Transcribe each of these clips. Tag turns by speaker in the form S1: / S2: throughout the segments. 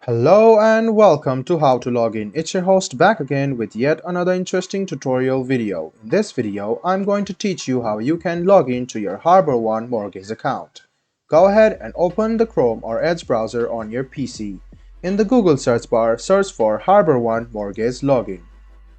S1: Hello and welcome to How to Log In. It's your host back again with yet another interesting tutorial video. In this video, I'm going to teach you how you can log in to your Harborone mortgage account. Go ahead and open the Chrome or Edge browser on your PC. In the Google search bar, search for Harborone mortgage login.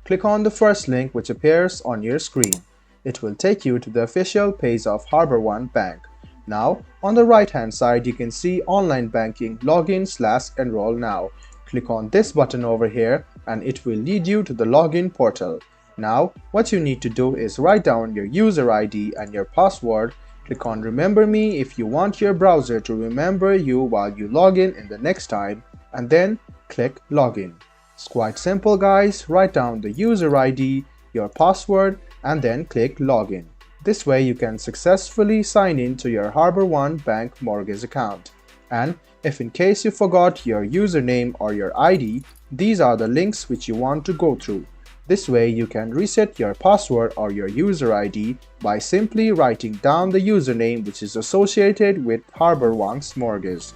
S1: Click on the first link which appears on your screen. It will take you to the official page of Harborone Bank. Now, on the right hand side, you can see online banking login/enroll now. Click on this button over here and it will lead you to the login portal. Now, what you need to do is write down your user ID and your password. Click on remember me if you want your browser to remember you while you log in the next time, and then click login. It's quite simple guys. Write down the user ID, your password, and then click login. This way you can successfully sign in to your Harborone Bank mortgage account. And if in case you forgot your username or your ID, these are the links which you want to go through. This way you can reset your password or your user ID by simply writing down the username which is associated with Harborone's mortgage.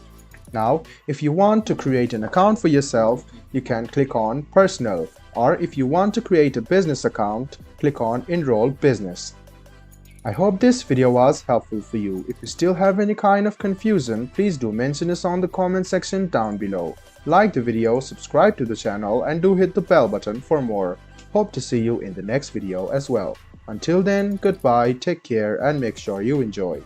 S1: Now, if you want to create an account for yourself, you can click on Personal, or if you want to create a business account, click on Enroll Business. I hope this video was helpful for you. If you still have any kind of confusion, please do mention us on the comment section down below. Like the video, subscribe to the channel, and do hit the bell button for more. Hope to see you in the next video as well. Until then, goodbye, take care, and make sure you enjoy.